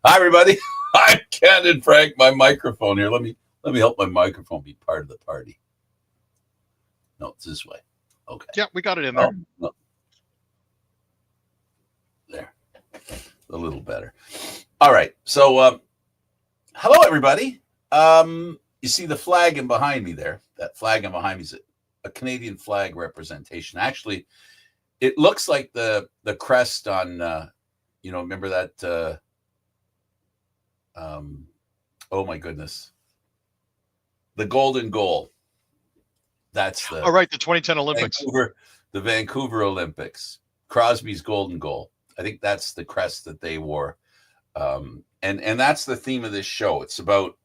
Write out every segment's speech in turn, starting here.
Hi, everybody. I'm Candid Frank. My microphone here. Let me help my microphone be part of the party. No, it's this way. Okay. Yeah, we got it in there. No. There. A little better. All right. So, hello, everybody. You see the flag in behind me there? That flag in behind me is a Canadian flag representation. Actually, it looks like the crest on, remember that? Oh my goodness, the golden goal. That's the right, the 2010 Olympics. The Vancouver Olympics. Crosby's golden goal. I think that's the crest that they wore, and that's the theme of this show. It's about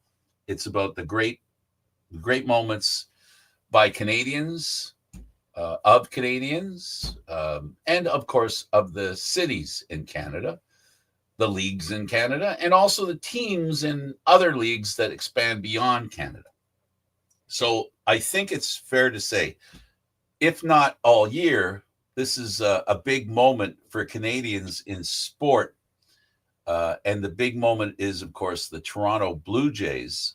the great moments by Canadians, of Canadians, and of course of the cities in Canada, the leagues in Canada, and also the teams in other leagues that expand beyond Canada. So I think it's fair to say, if not all year, this is a big moment for Canadians in sport. And the big moment is, of course, the Toronto Blue Jays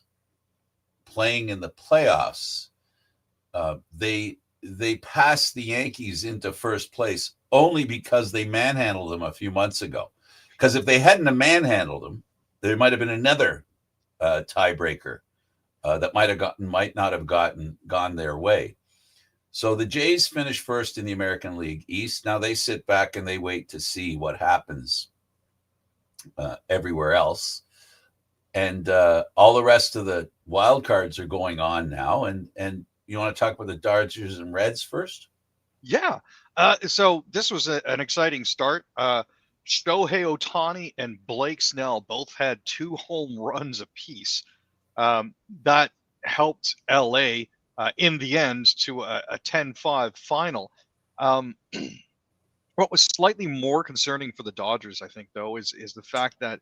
playing in the playoffs. They passed the Yankees into first place only because they manhandled them a few months ago. Because if they hadn't have manhandled them, there might have been another tiebreaker that might not have gone their way. So the Jays finished first in the American League East. Now they sit back and they wait to see what happens everywhere else. And all the rest of the wild cards are going on now. And you want to talk about the Dodgers and Reds first? Yeah. So this was an exciting start. Shohei Ohtani and Blake Snell both had 2 home runs apiece. That helped LA in the end to a 10-5 final. What was slightly more concerning for the Dodgers, I think, though, is the fact that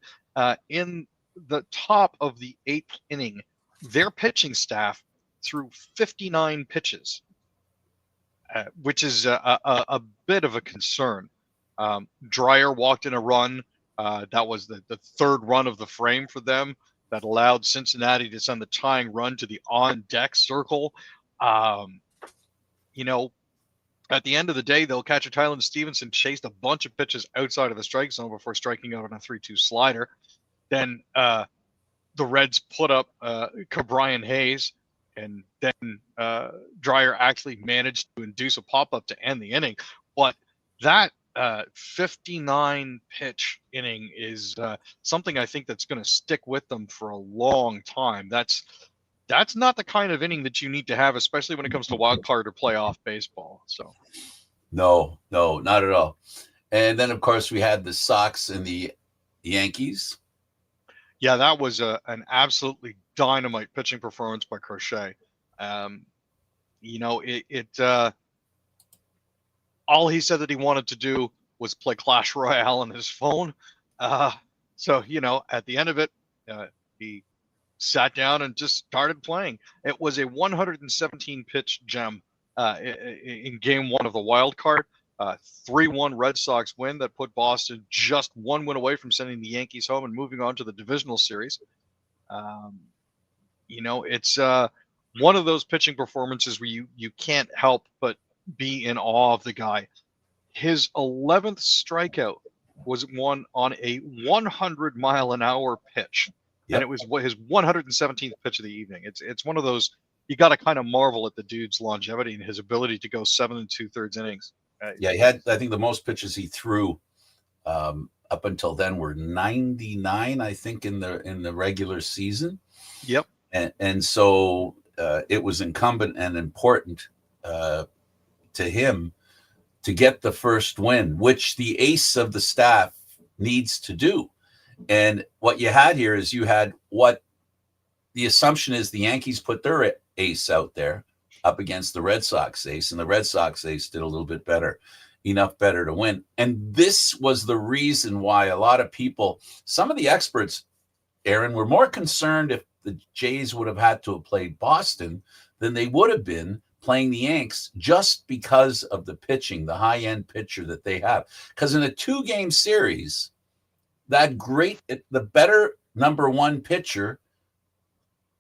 in the top of the 8th inning, their pitching staff threw 59 pitches, which is a bit of a concern. Dreyer walked in a run. That was the 3rd run of the frame for them that allowed Cincinnati to send the tying run to the on-deck circle. At the end of the day, though, catcher Tyler Stevenson chased a bunch of pitches outside of the strike zone before striking out on a 3-2 slider. Then the Reds put up Brian Hayes, and then Dreyer actually managed to induce a pop-up to end the inning. But that 59 pitch inning is something I think that's going to stick with them for a long time. That's not the kind of inning that you need to have, especially when it comes to wild card or playoff baseball. So no, not at all. And then of course we had the Sox and the Yankees. Yeah, that was an absolutely dynamite pitching performance by Crochet. All he said that he wanted to do was play Clash Royale on his phone. So at the end of it, he sat down and just started playing. It was a 117 pitch gem in game 1 of the wild card. 3-1 Red Sox win that put Boston just 1 win away from sending the Yankees home and moving on to the divisional series. It's one of those pitching performances where you can't help but be in awe of the guy. His 11th strikeout was one on a 100-mile-an-hour pitch. Yep. And it was his 117th pitch of the evening. It's one of those, you got to kind of marvel at the dude's longevity and his ability to go 7 2/3 innings. He had, I think the most pitches he threw up until then were 99, I think, in the regular season. Yep. And so it was incumbent and important to him to get the first win, which the ace of the staff needs to do. And what you had here is you had what the assumption is the Yankees put their ace out there up against the Red Sox ace, and the Red Sox ace did a little bit better, enough better to win. And this was the reason why a lot of people, some of the experts, Aaron, were more concerned if the Jays would have had to have played Boston than they would have been playing the Yanks, just because of the pitching, the high-end pitcher that they have. Because in a 2-game series, the better number one pitcher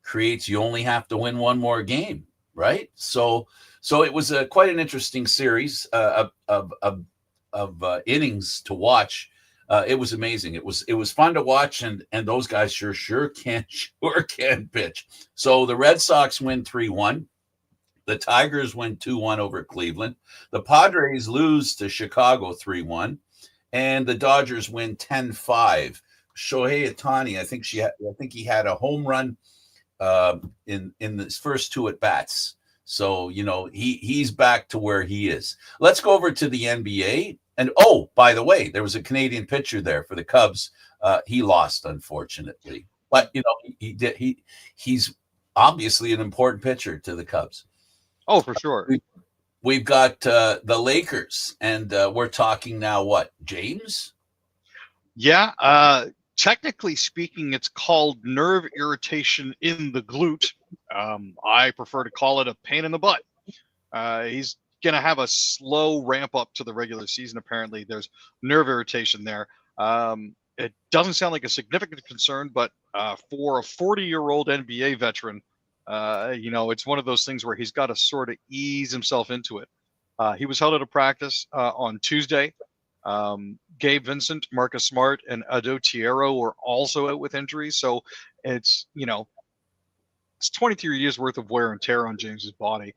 creates, you only have to win one more game, right? So it was quite an interesting series of innings to watch. It was amazing. It was fun to watch, and those guys sure can pitch. So the Red Sox win 3-1. The Tigers win 2-1 over Cleveland. The Padres lose to Chicago 3-1, and the Dodgers win 10-5. Shohei Ohtani, I think he had a home run in his first two at bats. So, he's back to where he is. Let's go over to the NBA. And by the way, there was a Canadian pitcher there for the Cubs. He lost, unfortunately, but he's obviously an important pitcher to the Cubs. Oh, for sure. We've got the Lakers, and we're talking now what, James? Yeah. Technically speaking, it's called nerve irritation in the glute. I prefer to call it a pain in the butt. He's going to have a slow ramp up to the regular season. Apparently, there's nerve irritation there. It doesn't sound like a significant concern, but for a 40-year-old NBA veteran, it's one of those things where he's got to sort of ease himself into it. He was held out of practice on Tuesday. Gabe Vincent, Marcus Smart, and Ado Tierro were also out with injuries. So it's 23 years worth of wear and tear on James's body.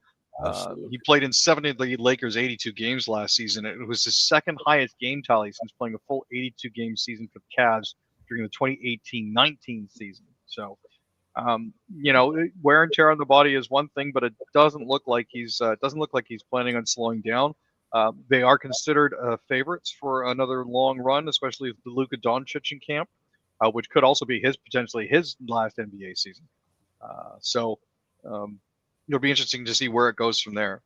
He played in 70 of the Lakers' 82 games last season. It was his second highest game tally since playing a full 82 game season for the Cavs during the 2018-19 season. So, wear and tear on the body is one thing, but it doesn't look like he's planning on slowing down. They are considered favorites for another long run, especially with the Luka Doncic in camp, which could also be potentially his last NBA season. It'll be interesting to see where it goes from there.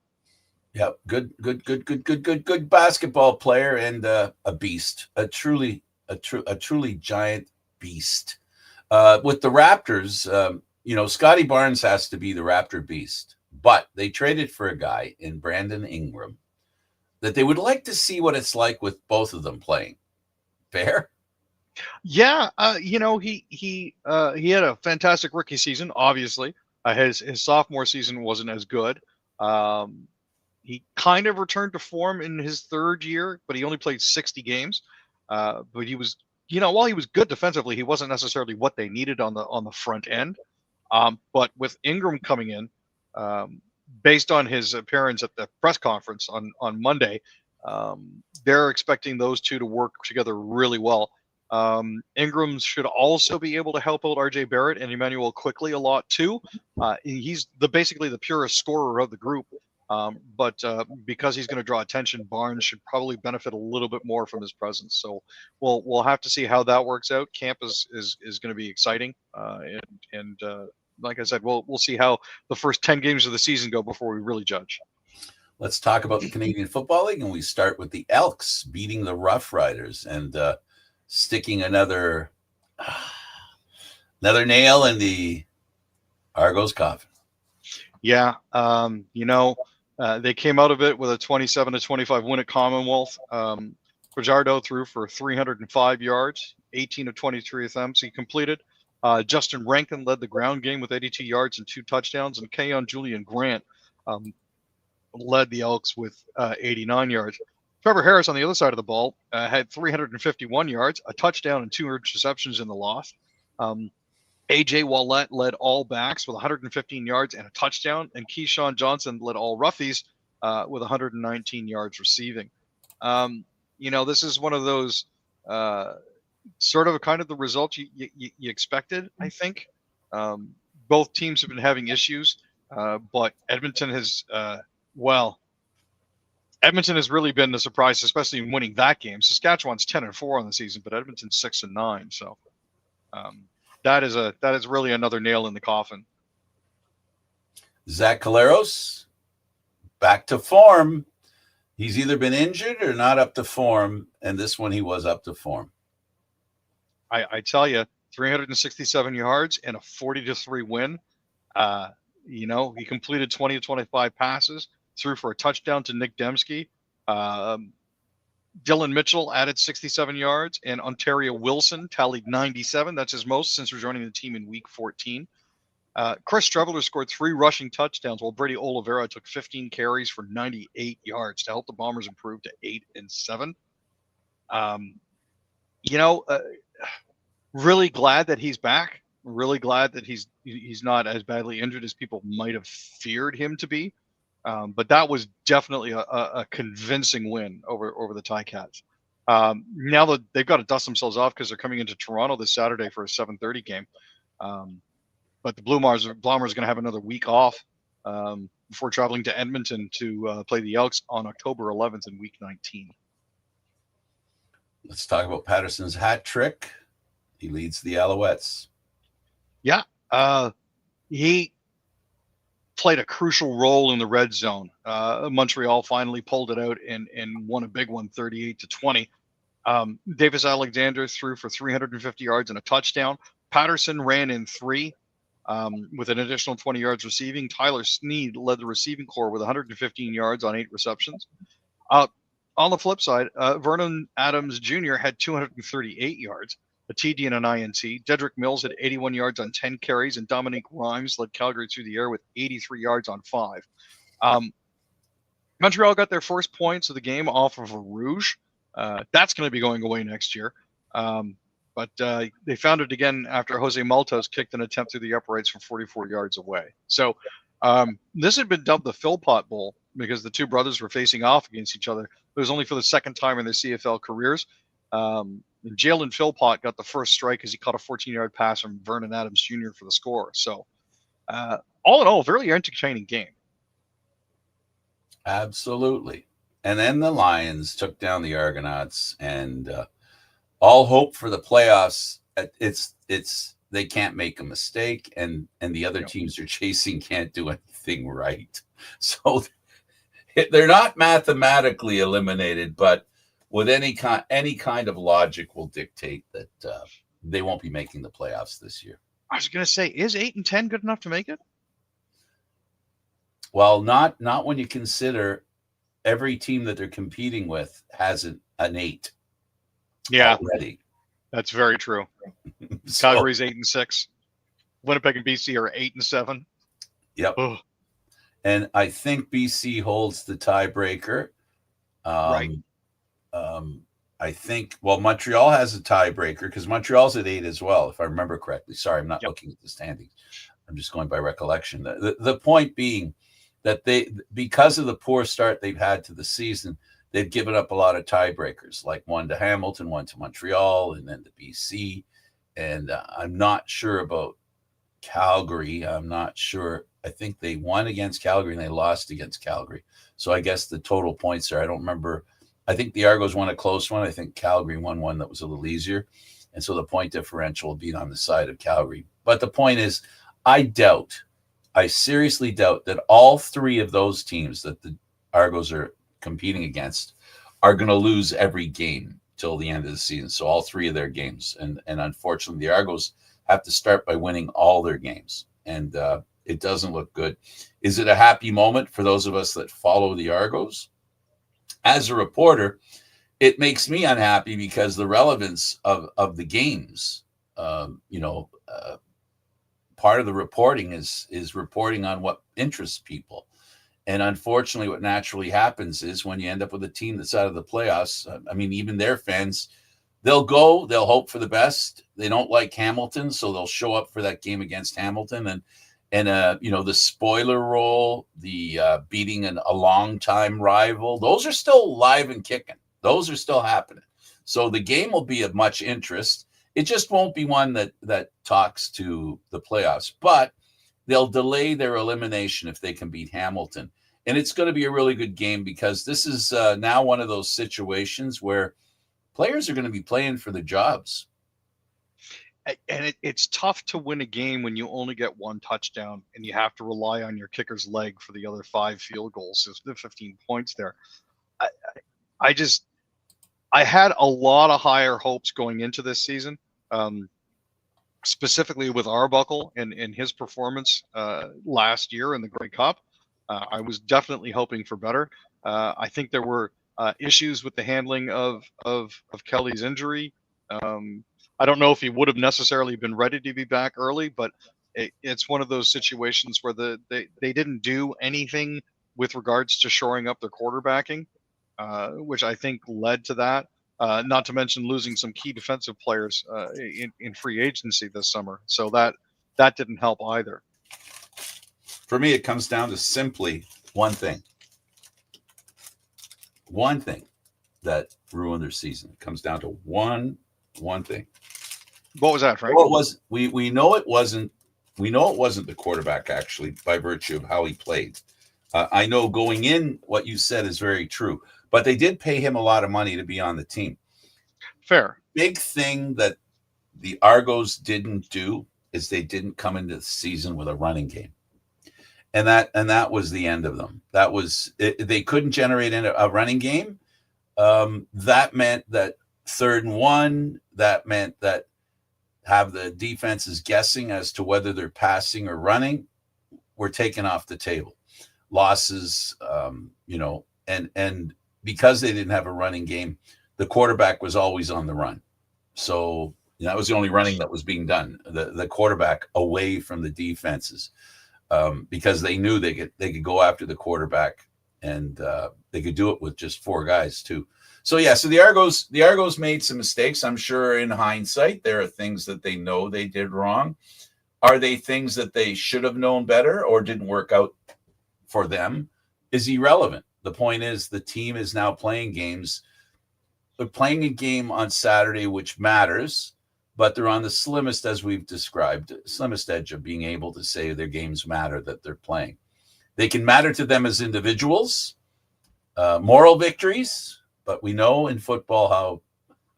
Yeah, good basketball player and a beast, a truly giant beast. With the Raptors, Scotty Barnes has to be the Raptor beast, but they traded for a guy in Brandon Ingram that they would like to see what it's like with both of them playing. Fair? Yeah, he had a fantastic rookie season. Obviously, his sophomore season wasn't as good. He kind of returned to form in his third year, but he only played 60 games. But he was, while he was good defensively, he wasn't necessarily what they needed on the front end. But with Ingram coming in, based on his appearance at the press conference on Monday, they're expecting those two to work together really well. Ingram should also be able to help out RJ Barrett and Emmanuel Quickly a lot too. He's basically the purest scorer of the group. But because he's going to draw attention, Barnes should probably benefit a little bit more from his presence. So we'll have to see how that works out. Camp is going to be exciting, and like I said, we'll see how the first 10 games of the season go before we really judge. Let's talk about the Canadian Football League, and we start with the Elks beating the Rough Riders and sticking another nail in the Argos coffin. Yeah, they came out of it with a 27-25 win at Commonwealth. Fajardo threw for 305 yards, 18 of 23 attempts he completed. Justin Rankin led the ground game with 82 yards and 2 touchdowns, and Keon Julian Grant led the Elks with 89 yards. Trevor Harris on the other side of the ball had 351 yards, a touchdown, and 2 interceptions in the loss. AJ Wallett led all backs with 115 yards and a touchdown, and Keyshawn Johnson led all roughies with 119 yards receiving. This is one of those sort of kind of the result you expected, I think. Both teams have been having issues, but Edmonton has really been the surprise, especially in winning that game. Saskatchewan's 10-4 on the season, but Edmonton's 6-9. So that is really another nail in the coffin. Zach Caleros, back to form. He's either been injured or not up to form, and this one he was up to form. I tell you, 367 yards and a 40-3 win. He completed 20 of 25 passes, threw for a touchdown to Nick Dembski. Dylan Mitchell added 67 yards, and Ontario Wilson tallied 97. That's his most since rejoining the team in Week 14. Chris Streveler scored 3 rushing touchdowns, while Brady Oliveira took 15 carries for 98 yards to help the Bombers improve to 8-7. Really glad that he's back. Really glad that he's not as badly injured as people might have feared him to be. But that was definitely a convincing win over the Ticats. Now that they've got to dust themselves off because they're coming into Toronto this Saturday for a 7:30 game. But the Bombers are going to have another week off before traveling to Edmonton to play the Elks on October 11th in Week 19. Let's talk about Patterson's hat trick. He leads the Alouettes. Yeah. He played a crucial role in the red zone. Montreal finally pulled it out and won a big one, 38-20. Davis Alexander threw for 350 yards and a touchdown. Patterson ran in 3 with an additional 20 yards receiving. Tyler Sneed led the receiving corps with 115 yards on 8 receptions. On the flip side, Vernon Adams Jr. had 238 yards, a TD and an INT. Dedrick Mills had 81 yards on 10 carries, and Dominique Rhymes led Calgary through the air with 83 yards on 5. Montreal got their first points of the game off of a rouge. That's going to be going away next year. But they found it again after Jose Maltos kicked an attempt through the uprights from 44 yards away. So this had been dubbed the Philpott Bowl because the two brothers were facing off against each other. It was only for the second time in their CFL careers. Jalen Philpott got the first strike as he caught a 14-yard pass from Vernon Adams Jr. for the score. So all in all, a very entertaining game. Absolutely. And then the Lions took down the Argonauts, and all hope for the playoffs. They can't make a mistake, and the other teams they're chasing can't do anything right. So they're not mathematically eliminated, but with any kind of logic will dictate that they won't be making the playoffs this year. I was going to say, is 8-10 good enough to make it? Well, not when you consider every team that they're competing with has an 8. Yeah, already. That's very true. So, Calgary's 8-6. Winnipeg and BC are 8-7. Yep. Ugh. And I think BC holds the tiebreaker. Right. I think, Montreal has a tiebreaker because Montreal's at 8 as well, if I remember correctly. Sorry, I'm not looking at the standings. I'm just going by recollection. The point being that because of the poor start they've had to the season, they've given up a lot of tiebreakers, like one to Hamilton, one to Montreal, and then to BC. And I'm not sure about Calgary. I'm not sure. I think they won against Calgary and they lost against Calgary. So I guess the total points there, I don't remember. I think the Argos won a close one. I think Calgary won one that was a little easier. And so the point differential will be on the side of Calgary. But the point is, I seriously doubt that all 3 of those teams that the Argos are competing against are going to lose every game till the end of the season. So all 3 of their games. And unfortunately, the Argos have to start by winning all their games. And it doesn't look good. Is it a happy moment for those of us that follow the Argos? As a reporter, it makes me unhappy because the relevance of the games, part of the reporting is reporting on what interests people. And unfortunately, what naturally happens is when you end up with a team that's out of the playoffs, even their fans, they'll hope for the best. They don't like Hamilton, so they'll show up for that game against Hamilton. And the spoiler role, the beating a longtime rival, those are still live and kicking. Those are still happening. So the game will be of much interest. It just won't be one that talks to the playoffs, but they'll delay their elimination if they can beat Hamilton. And it's going to be a really good game because this is now one of those situations where players are going to be playing for the jobs. And it's tough to win a game when you only get 1 touchdown and you have to rely on your kicker's leg for the other 5 field goals. There's the 15 points there. I had a lot of higher hopes going into this season, specifically with Arbuckle and his performance last year in the Grey Cup. I was definitely hoping for better. I think there were issues with the handling of Kelly's injury. I don't know if he would have necessarily been ready to be back early, but it's one of those situations where they didn't do anything with regards to shoring up their quarterbacking, which I think led to that. Not to mention losing some key defensive players in free agency this summer. So that didn't help either. For me, it comes down to simply one thing. One thing that ruined their season. It comes down to one thing. What was that, Frank? Well, it was we know it wasn't the quarterback, actually, by virtue of how he played. I know going in, what you said is very true, but they did pay him a lot of money to be on the team. Fair. Big thing that the Argos didn't do is they didn't come into the season with a running game. And that was the end of them. That was it. They couldn't generate a running game. That meant that 3rd and 1. That meant that have the defenses guessing as to whether they're passing or running were taken off the table. Losses, and because they didn't have a running game, the quarterback was always on the run. So that was the only running that was being done. The quarterback away from the defenses. Because they knew they could go after the quarterback, and they could do it with just 4 guys too. So the Argos made some mistakes. I'm sure in hindsight there are things that they know they did wrong. Are they things that they should have known better or didn't work out for them? Is irrelevant. The point is the team is now playing games. They're playing a game on Saturday, which matters. But they're on the slimmest, as we've described, slimmest edge of being able to say their games matter that they're playing. They can matter to them as individuals, moral victories, but we know in football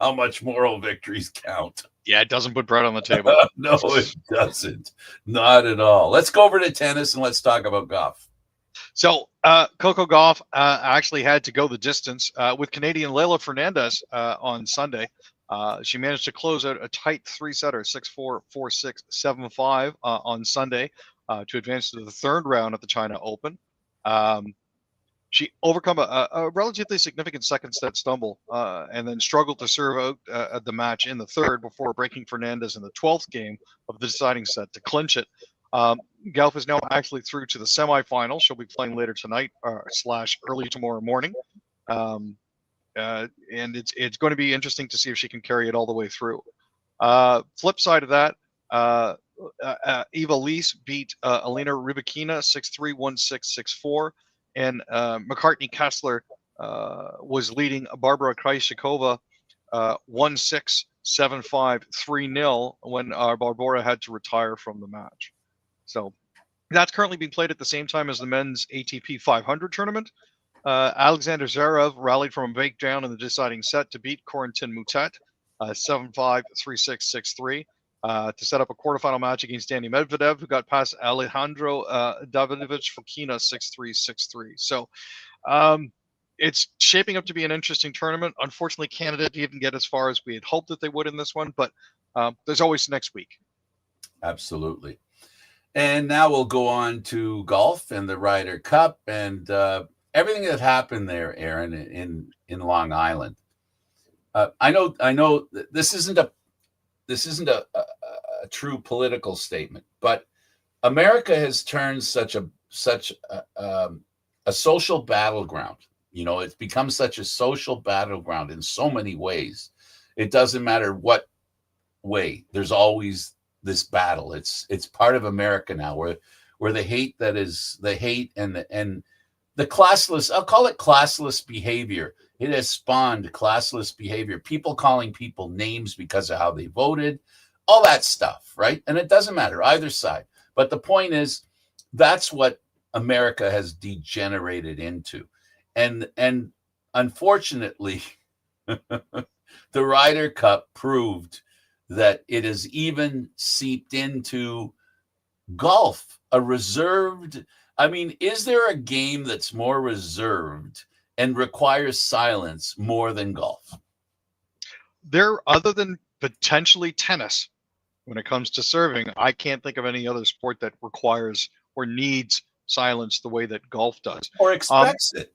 how much moral victories count. Yeah, it doesn't put bread on the table. No, it doesn't. Not at all. Let's go over to tennis and let's talk about golf. So Coco Gauff actually had to go the distance with Canadian Leylah Fernandez on Sunday. She managed to close out a tight 3-setter, 6-4, 4-6, 7-5 on Sunday to advance to the 3rd round at the China Open. She overcome a relatively significant second set stumble and then struggled to serve out the match in the 3rd before breaking Fernandez in the 12th game of the deciding set to clinch it. Gauff is now actually through to the semifinal. She'll be playing later tonight / early tomorrow morning. And it's going to be interesting to see if she can carry it all the way through. Flip side of that, Eva Lees beat Elena Rybakina 6-3, 1-6, 6-4, and McCartney Kessler was leading Barbara Krejcikova 1-6, 7-5, 3-0 when Barbara had to retire from the match. So that's currently being played at the same time as the men's ATP 500 tournament. Alexander Zverev rallied from a breakdown in the deciding set to beat Corentin Moutet 7-5, 3-6, 6-3 to set up a quarterfinal match against Danny Medvedev, who got past Alejandro Davidovich Fokina 6-3, 6-3. So it's shaping up to be an interesting tournament. Unfortunately, Canada didn't get as far as we had hoped that they would in this one, but there's always next week. Absolutely. And now we'll go on to golf and the Ryder Cup and everything that happened there, Aaron, in Long Island. I know this isn't a true political statement, but America has turned such a social battleground. It's become such a social battleground in so many ways. It doesn't matter what way. There's always this battle. It's part of America now, where the hate and the classless, I'll call it classless behavior. It has spawned classless behavior, people calling people names because of how they voted, all that stuff, right? And it doesn't matter either side. But the point is, that's what America has degenerated into. And unfortunately, the Ryder Cup proved that it has even seeped into golf, a reserved. I mean, is there a game that's more reserved and requires silence more than golf? Other than potentially tennis, when it comes to serving, I can't think of any other sport that requires or needs silence the way that golf does. Or expects it.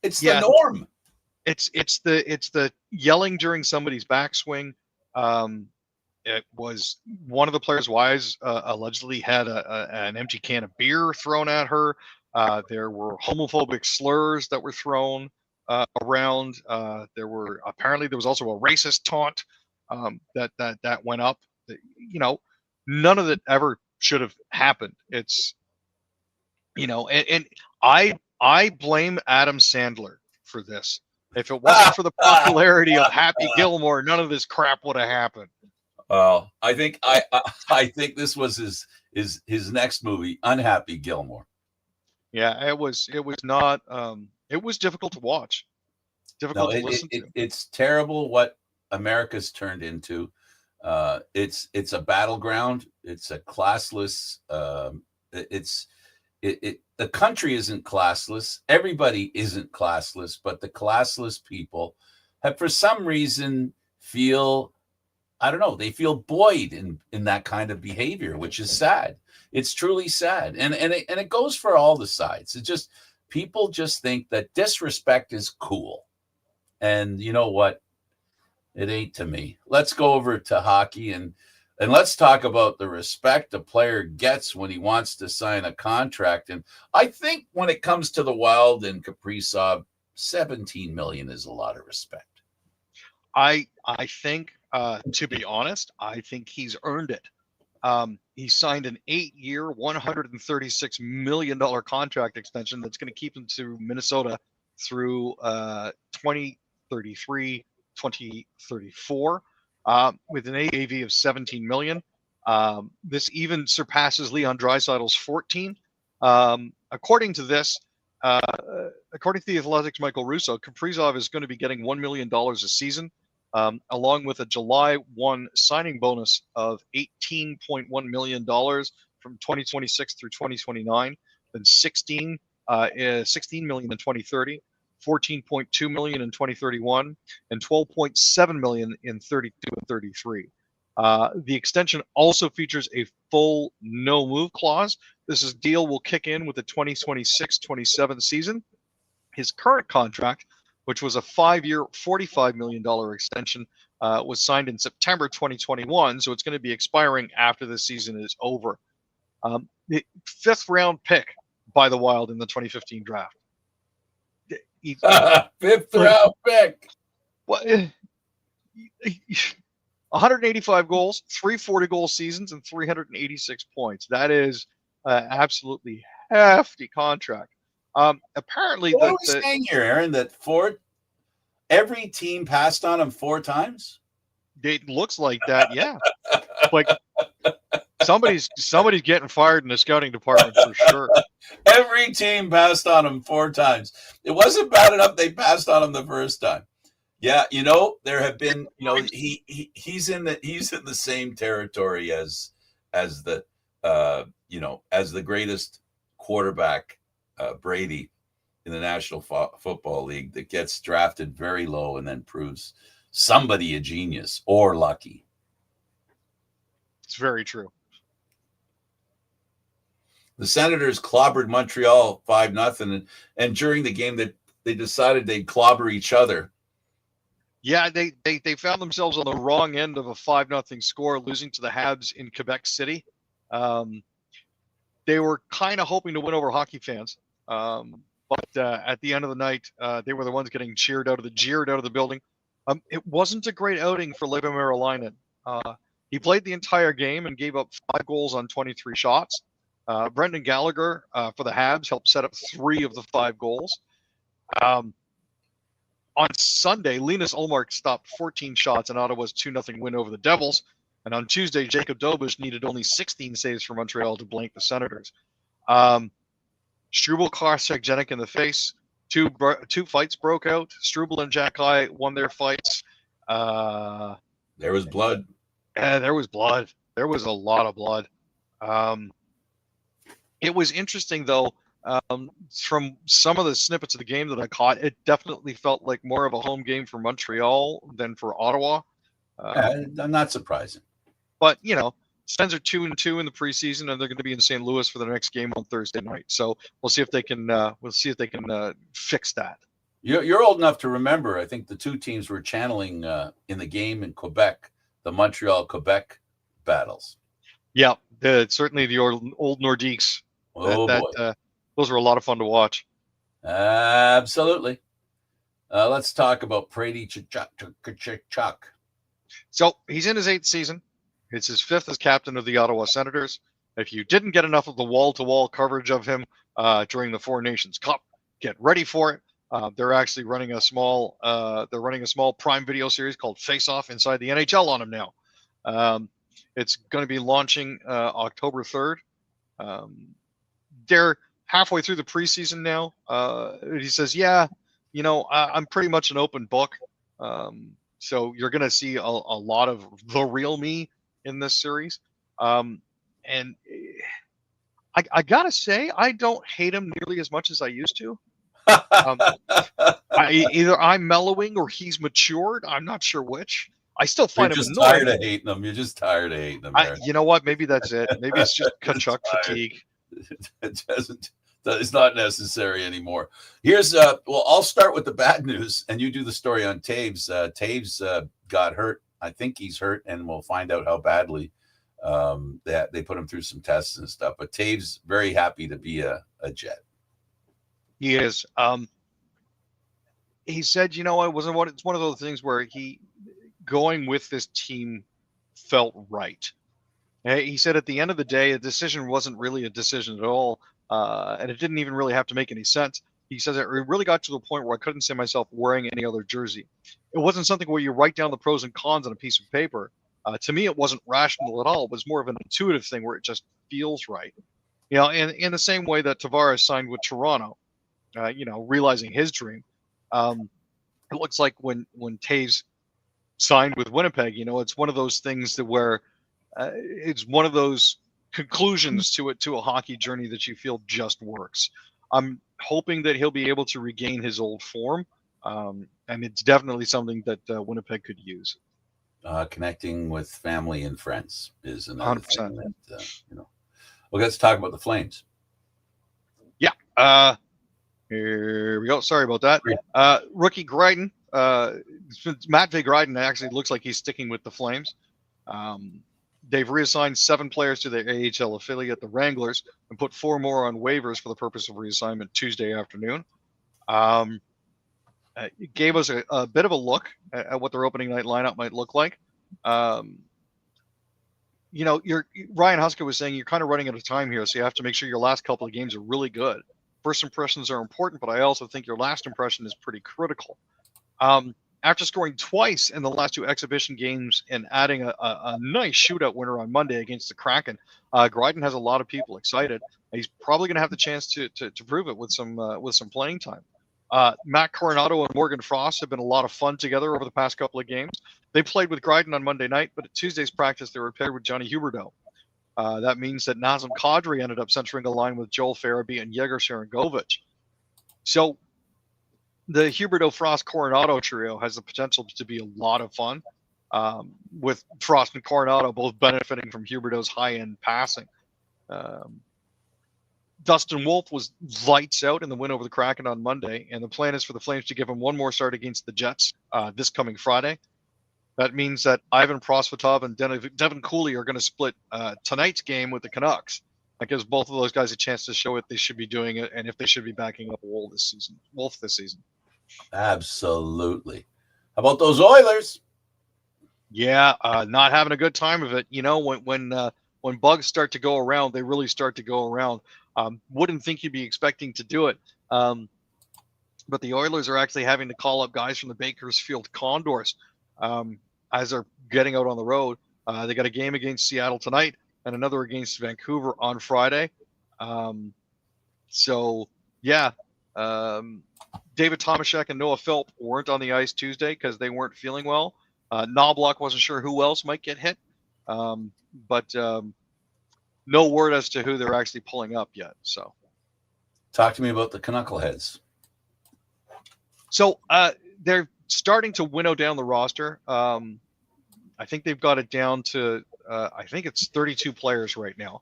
It's the norm. It's the yelling during somebody's backswing. It was one of the players' wives allegedly had an empty can of beer thrown at her. There were homophobic slurs that were thrown around. There was also a racist taunt that went up. You know, none of it ever should have happened. It's and I blame Adam Sandler for this. If it wasn't for the popularity of Happy Gilmore, none of this crap would have happened. Well, I think this was his next movie, Unhappy Gilmore. Yeah, it was not. It was difficult to watch, difficult to listen to. It's terrible what America's turned into. It's a battleground. It's a classless. The country isn't classless. Everybody isn't classless, but the classless people have, for some reason, feel, I don't know, they feel buoyed in that kind of behavior, which is sad. It's truly sad. And it goes for all the sides. It's just, people just think that disrespect is cool. And you know what? It ain't to me. Let's go over to hockey and let's talk about the respect a player gets when he wants to sign a contract. And I think when it comes to the Wild and Kaprizov, $17 million is a lot of respect. I think, to be honest, I think he's earned it. He signed an 8-year, $136 million contract extension that's going to keep him to Minnesota through 2033, 2034, with an AAV of 17 million. This even surpasses Leon Draisaitl's 14. According to this, according to the Athletics' Michael Russo, Kaprizov is going to be getting $1 million a season, along with a July 1 signing bonus of $18.1 million from 2026 through 2029, then 16 million in 2030, 14.2 million in 2031, and 12.7 million in 32 and 33. The extension also features a full no-move clause. This deal will kick in with the 2026-27 season. His current contract, which was a 5-year, $45 million extension, was signed in September 2021, so it's going to be expiring after the season is over. The 5th-round pick by the Wild in the 2015 draft. 5th-round pick. What? 185 goals, 340-goal seasons, and 386 points. That is absolutely hefty contract. Apparently, what are we saying here, Aaron? That every team passed on him 4 times. It looks like that, yeah. Like somebody's getting fired in the scouting department for sure. Every team passed on him 4 times. It wasn't bad enough they passed on him the first time. Yeah, there have been, he's in the same territory as the as the greatest quarterback, Brady, in the National Football League, that gets drafted very low and then proves somebody a genius or lucky. It's very true. The Senators clobbered Montreal 5-0, and during the game that they decided they'd clobber each other. Yeah, they found themselves on the wrong end of a 5-0 score, losing to the Habs in Quebec City. They were kind of hoping to win over hockey fans, but at the end of the night, they were the ones getting jeered out of the building. It wasn't a great outing for Leva Merolainen. He played the entire game and gave up 5 goals on 23 shots. Brendan Gallagher for the Habs helped set up 3 of the 5 goals. On Sunday, Linus Ullmark stopped 14 shots in Ottawa's 2-0 win over the Devils. And on Tuesday, Jacob Dobush needed only 16 saves for Montreal to blank the Senators. Struble crossed Janik in the face. Two fights broke out. Struble and Jack-I won their fights. There was blood. There was blood. There was a lot of blood. It was interesting, though. From some of the snippets of the game that I caught, it definitely felt like more of a home game for Montreal than for Ottawa. Not surprising. But, Sens are 2-2 in the preseason, and they're going to be in St. Louis for the next game on Thursday night. So we'll see if they can. Fix that. You're old enough to remember. I think the two teams were channeling in the game in Quebec, the Montreal-Quebec battles. Yeah, certainly the old Nordiques. Oh boy, Those were a lot of fun to watch. absolutely. Let's talk about Brady Tkachuk. So he's in his 8th season. It's his 5th as captain of the Ottawa Senators. If you didn't get enough of the wall-to-wall coverage of him during the Four Nations Cup, get ready for it. They're actually running a small Prime Video series called Face Off inside the NHL on him now. It's going to be launching October 3rd. They're halfway through the preseason now. He says, "Yeah, I'm pretty much an open book. So you're going to see a lot of the real me in this series." And I got to say, I don't hate him nearly as much as I used to. Either I'm mellowing or he's matured. I'm not sure which. I still find him annoying. Tired of hating him. You're just tired of hating him. You know what? Maybe that's it. Maybe it's just Tkachuk fatigue. It's not necessary anymore. Here's well, I'll start with the bad news, and you do the story on Taves. Taves got hurt. I think he's hurt, and we'll find out how badly. That they put him through some tests and stuff. But Taves very happy to be a Jet. He is. He said, it's one of those things where going with this team felt right. He said at the end of the day, a decision wasn't really a decision at all. And it didn't even really have to make any sense. He says it really got to the point where I couldn't see myself wearing any other jersey. It wasn't something where you write down the pros and cons on a piece of paper. To me, it wasn't rational at all. It was more of an intuitive thing where it just feels right. And in the same way that Tavares signed with Toronto, realizing his dream. It looks like when Taves signed with Winnipeg, it's one of those things where it's one of those conclusions to a hockey journey that you feel just works. I'm hoping that he'll be able to regain his old form, and it's definitely something that Winnipeg could use. Connecting with family and friends is another 100%. thing that, Well, let's talk about the Flames. Yeah. Here we go. Sorry about that. Rookie Gryden. Matvei Gryden actually looks like he's sticking with the Flames. They've reassigned 7 players to their AHL affiliate, the Wranglers, and put 4 more on waivers for the purpose of reassignment Tuesday afternoon. It gave us a bit of a look at what their opening night lineup might look like. Ryan Huska was saying you're kind of running out of time here, so you have to make sure your last couple of games are really good. First impressions are important, but I also think your last impression is pretty critical. After scoring twice in the last 2 exhibition games and adding a nice shootout winner on Monday against the Kraken, Gryden has a lot of people excited. He's probably going to have the chance to prove it with some playing time. Matt Coronado and Morgan Frost have been a lot of fun together over the past couple of games. They played with Gryden on Monday night, but at Tuesday's practice, they were paired with Johnny Huberdeau. That means that Nazem Kadri ended up centering a line with Joel Farabee and Yegor Sharangovich. So the Huberdeau Frost Coronado trio has the potential to be a lot of fun, with Frost and Coronado both benefiting from Huberdeau's high-end passing. Dustin Wolf was lights out in the win over the Kraken on Monday, and the plan is for the Flames to give him one more start against the Jets this coming Friday. That means that Ivan Prosvetov and Devin Cooley are going to split tonight's game with the Canucks. That gives both of those guys a chance to show what they should be doing and if they should be backing up Wolf this season. Absolutely. How about those Oilers? Yeah, not having a good time of it. When bugs start to go around, they really start to go around. Wouldn't think you'd be expecting to do it. But the Oilers are actually having to call up guys from the Bakersfield Condors as they're getting out on the road. They got a game against Seattle tonight and another against Vancouver on Friday. David Tomaszek and Noah Philp weren't on the ice Tuesday because they weren't feeling well. Knobloch wasn't sure who else might get hit. But no word as to who they're actually pulling up yet. So, talk to me about the Knuckleheads. So they're starting to winnow down the roster. I think they've got it down to I think it's 32 players right now.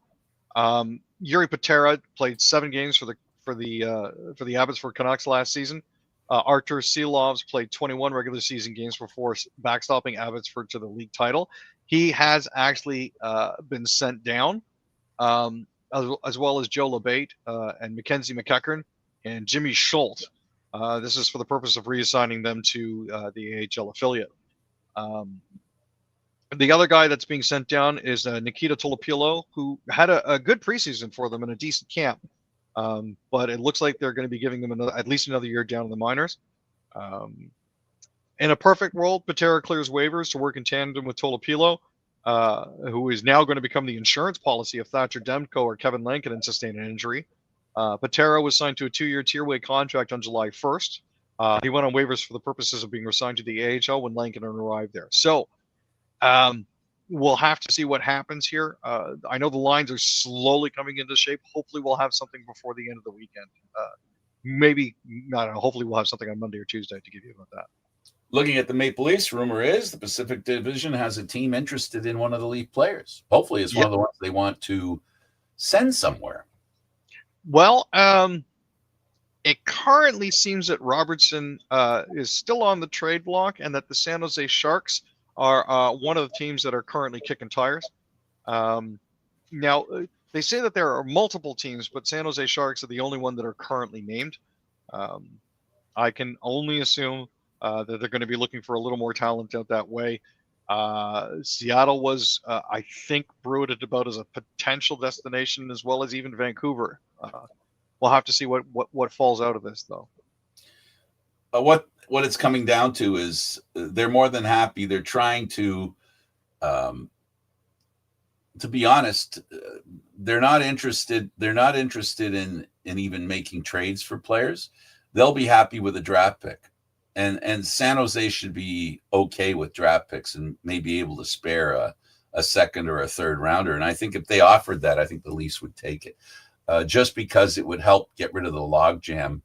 Yuri Patera played 7 games for the Abbotsford Canucks last season. Artur Silovs played 21 regular season games before backstopping Abbotsford to the league title. He has actually been sent down, as well as Joe Labate and Mackenzie McEachern and Jimmy Schultz. This is for the purpose of reassigning them to the AHL affiliate. The other guy that's being sent down is Nikita Tolopilo, who had a good preseason for them and a decent camp. But it looks like they're going to be giving them at least another year down in the minors. In a perfect world, Patera clears waivers to work in tandem with Tolopilo, who is now going to become the insurance policy if Thatcher Demko or Kevin Lankinen sustain an injury. Patera was signed to a 2-year tier-way contract on July 1st. He went on waivers for the purposes of being assigned to the AHL when Lankinen arrived there. So we'll have to see what happens here. I know the lines are slowly coming into shape. Hopefully we'll have something before the end of the weekend. Maybe, I don't know, hopefully we'll have something on Monday or Tuesday to give you about that. Looking at the Maple Leafs, rumor is the Pacific Division has a team interested in one of the Leaf players. Hopefully it's one of the ones they want to send somewhere. Well, it currently seems that Robertson is still on the trade block and that the San Jose Sharks are one of the teams that are currently kicking tires. Now, they say that there are multiple teams, but San Jose Sharks are the only one that are currently named. I can only assume that they're going to be looking for a little more talent out that way. Seattle was, I think, bruited about as a potential destination, as well as even Vancouver. We'll have to see what falls out of this, though. What it's coming down to is they're more than happy. They're trying to be honest, they're not interested. They're not interested in even making trades for players. They'll be happy with a draft pick. And San Jose should be okay with draft picks and may be able to spare a second or a third rounder. And I think if they offered that, I think the Leafs would take it, just because it would help get rid of the logjam.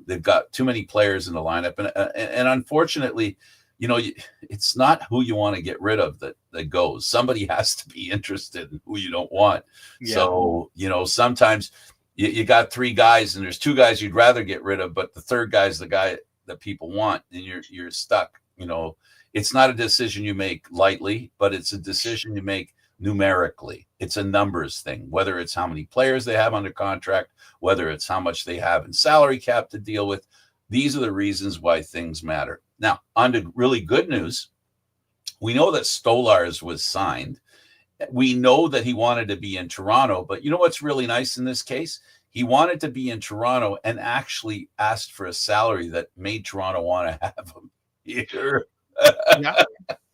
They've got too many players in the lineup, and unfortunately, it's not who you want to get rid of that goes. Somebody has to be interested in who you don't want. Yeah. So sometimes you got 3 guys, and there's 2 guys you'd rather get rid of, but the third guy's the guy that people want, and you're stuck. It's not a decision you make lightly, but it's a decision you make numerically. It's a numbers thing, whether it's how many players they have under contract, whether it's how much they have in salary cap to deal with. These are the reasons why things matter. Now, on to really good news. We know that Stolarz was signed. We know that he wanted to be in Toronto, but you know what's really nice in this case? He wanted to be in Toronto and actually asked for a salary that made Toronto want to have him here. Yeah.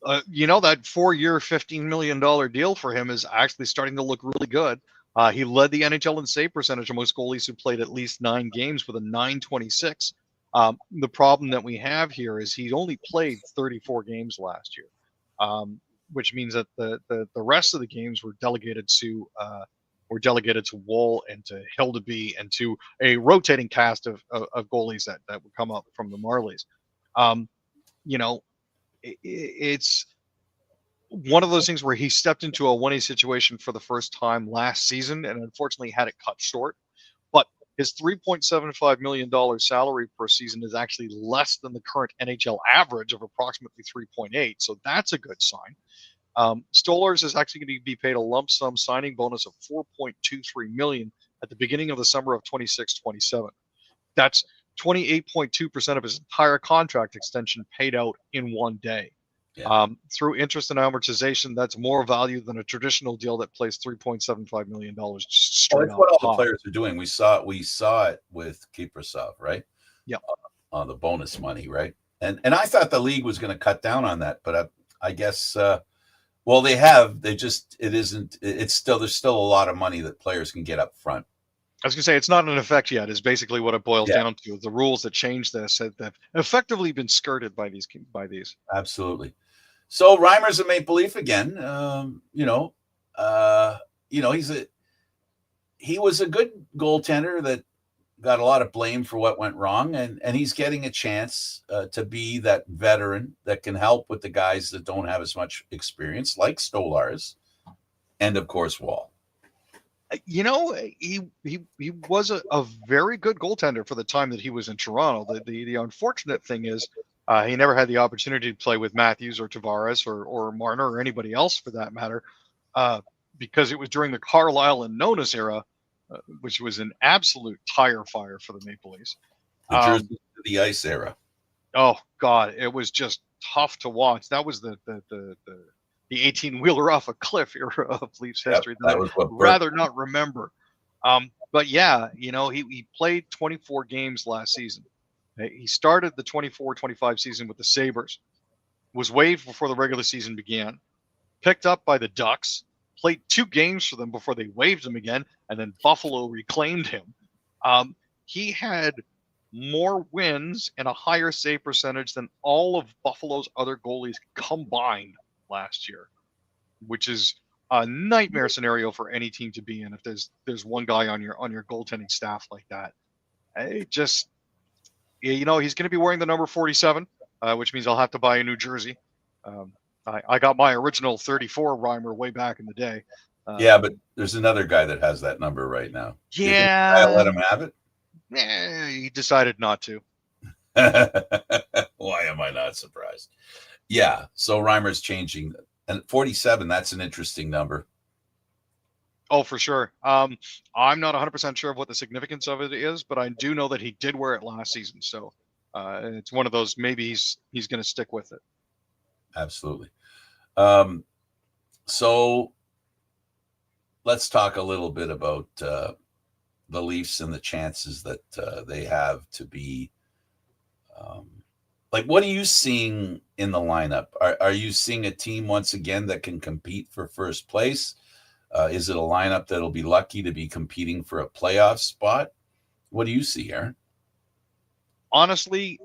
That 4-year, $15 million deal for him is actually starting to look really good. He led the NHL in save percentage amongst goalies who played at least 9 games with a .926. The problem that we have here is he only played 34 games last year, which means that the rest of the games were delegated to Woll and to Hildeby and to a rotating cast of goalies that would come up from the Marlies. It's one of those things where he stepped into a 1A situation for the first time last season and unfortunately had it cut short. But his $3.75 million salary per season is actually less than the current NHL average of approximately 3.8. So that's a good sign. Stolarz is actually going to be paid a lump sum signing bonus of $4.23 million at the beginning of the summer of 26-27. That's 28.2% of his entire contract extension paid out in one day. Yeah. Through interest and amortization, that's more value than a traditional deal that plays $3.75 million straight that's what all the players are doing. We saw it with Kiprasov, right? Yeah. On the bonus money, right? And I thought the league was going to cut down on that, but I guess they have. There's still a lot of money that players can get up front. I was going to say, it's not in effect yet, is basically what it boils down to. The rules that change this have effectively been skirted by these. Absolutely. So Reimer's a Maple Leaf again. He was a good goaltender that got a lot of blame for what went wrong, and he's getting a chance to be that veteran that can help with the guys that don't have as much experience, like Stolarz, and of course Woll. You know, he was a very good goaltender for the time that he was in Toronto. The unfortunate thing is he never had the opportunity to play with Matthews or Tavares or Marner or anybody else for that matter, because it was during the Carlisle and Nonis era, which was an absolute tire fire for the Maple Leafs. The jersey to the ice era. Oh God, it was just tough to watch. That was the 18-wheeler off a cliff era of Leafs history that was I'd rather not remember. But yeah, you know, he played 24 games last season. He started the 24-25 season with the Sabres, was waived before the regular season began, picked up by the Ducks, played 2 games for them before they waived him again, and then Buffalo reclaimed him. He had more wins and a higher save percentage than all of Buffalo's other goalies combined last year, which is a nightmare scenario for any team to be in if there's one guy on your goaltending staff like that. It just, you know, he's going to be wearing the number 47, which means I'll have to buy a new jersey. I got my original 34 Reimer way back in the day. Yeah, but there's another guy that has that number right now. Yeah, I'll let him have it. He decided not to. Why am I not surprised? Yeah, so Reimer's changing. And 47, that's an interesting number. Oh, for sure. I'm not 100% sure of what the significance of it is, but I do know that he did wear it last season. So it's one of those, maybe he's going to stick with it. Absolutely. So let's talk a little bit about the Leafs and the chances that they have to be like, what are you seeing in the lineup? Are you seeing a team once again that can compete for first place? Is it a lineup that'll be lucky to be competing for a playoff spot? What do you see, Aaron? Honestly,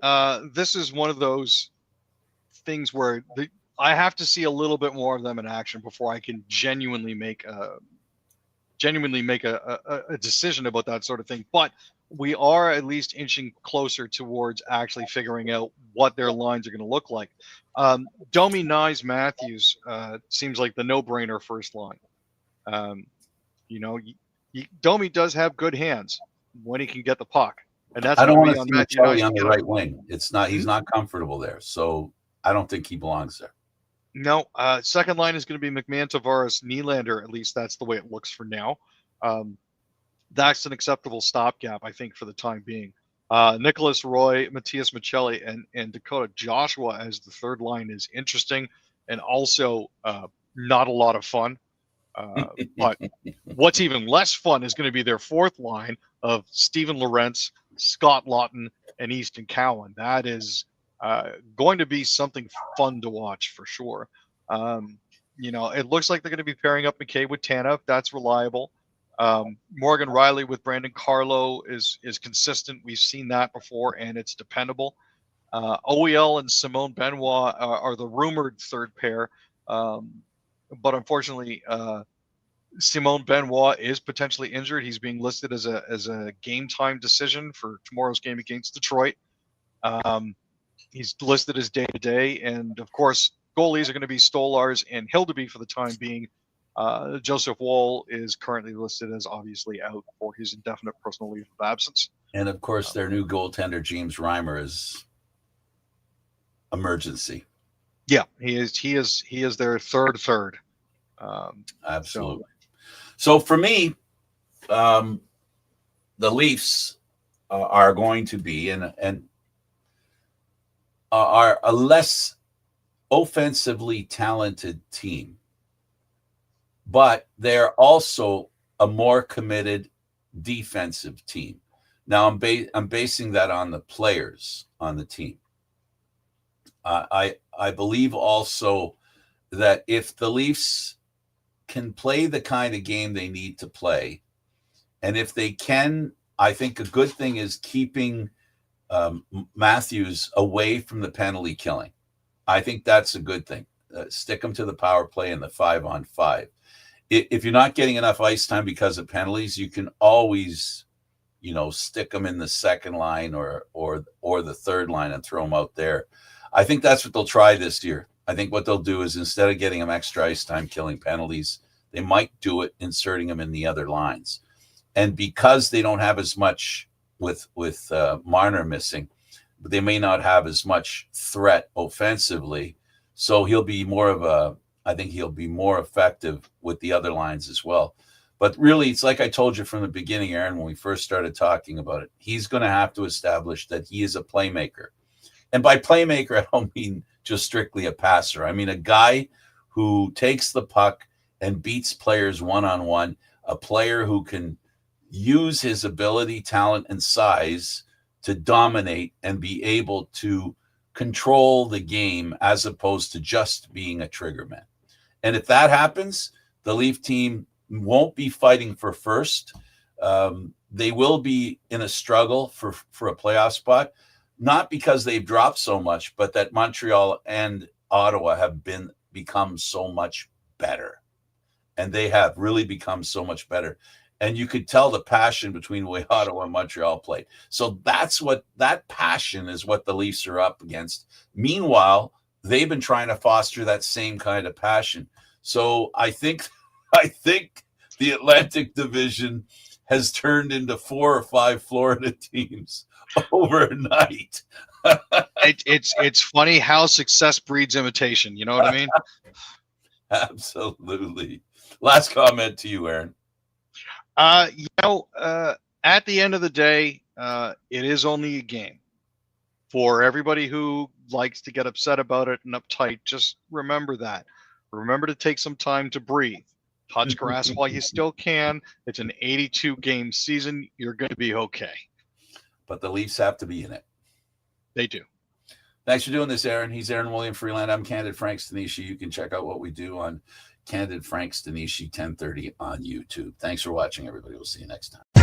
this is one of those things where I have to see a little bit more of them in action before I can genuinely make a decision about that sort of thing. But we are at least inching closer towards actually figuring out what their lines are going to look like. Domi, Nyes, Matthews seems like the no-brainer first line. You know, Domi does have good hands when he can get the puck, and that's I don't want to on see Matthew Matthew on the right wing. It's not. He's not comfortable there, so I don't think he belongs there. No, second line is going to be McMahon, Tavares, Nylander. At least that's the way it looks for now. That's an acceptable stopgap, I think, for the time being. Nicholas Roy, Matthias Michelli, and Dakota Joshua as the third line is interesting and also not a lot of fun. But what's even less fun is going to be their fourth line of Steven Lorentz, Scott Lawton, and Easton Cowan. That is going to be something fun to watch for sure. You know, it looks like they're going to be pairing up McKay with Tanev. That's reliable. Morgan Riley with Brandon Carlo is consistent. We've seen that before, and it's dependable. OEL and Simone Benoit are the rumored third pair. But unfortunately, Simone Benoit is potentially injured. He's being listed as a game time decision for tomorrow's game against Detroit. He's listed as day to day, and of course, goalies are going to be Stolars and Hildeby for the time being. Joseph Woll is currently listed as obviously out for his indefinite personal leave of absence. And of course, their new goaltender, James Reimer, is emergency. Yeah, he is their third. Absolutely. So for me, the Leafs are going to be and are a less offensively talented team, but they're also a more committed defensive team. Now I'm basing that on the players on the team. I believe also that if the Leafs can play the kind of game they need to play, and if they can, I think a good thing is keeping Matthews away from the penalty killing. I think that's a good thing. Stick him to the power play and the 5-on-5. If you're not getting enough ice time because of penalties, you can always, stick them in the second line or the third line and throw them out there. I think that's what they'll try this year. I think what they'll do is instead of getting them extra ice time killing penalties, They might do it inserting him in the other lines. And because they don't have as much with Marner missing, but they may not have as much threat offensively. So he'll be I think he'll be more effective with the other lines as well. But really, it's like I told you from the beginning, Aaron, when we first started talking about it, he's going to have to establish that he is a playmaker. And by playmaker, I don't mean just strictly a passer. I mean a guy who takes the puck and beats players one-on-one, a player who can use his ability, talent, and size to dominate and be able to control the game as opposed to just being a trigger man. And if that happens, the Leaf team won't be fighting for first. They will be in a struggle for a playoff spot, not because they've dropped so much, but that Montreal and Ottawa have become so much better. And they have really become so much better. And you could tell the passion between the way Ottawa and Montreal played. So that passion is what the Leafs are up against. Meanwhile, they've been trying to foster that same kind of passion. So I think the Atlantic Division has turned into 4 or 5 Florida teams overnight. It's funny how success breeds imitation. You know what I mean? Absolutely. Last comment to you, Aaron. At the end of the day, it is only a game. For everybody who likes to get upset about it and uptight, just remember that. Remember to take some time to breathe. Touch grass while you still can. It's an 82-game season. You're going to be okay. But the Leafs have to be in it. They do. Thanks for doing this, Aaron. He's Aaron William Freeland. I'm Candid Frank Stanishi. You can check out what we do on Candid Frank Stanishi 1030 on YouTube. Thanks for watching, everybody. We'll see you next time.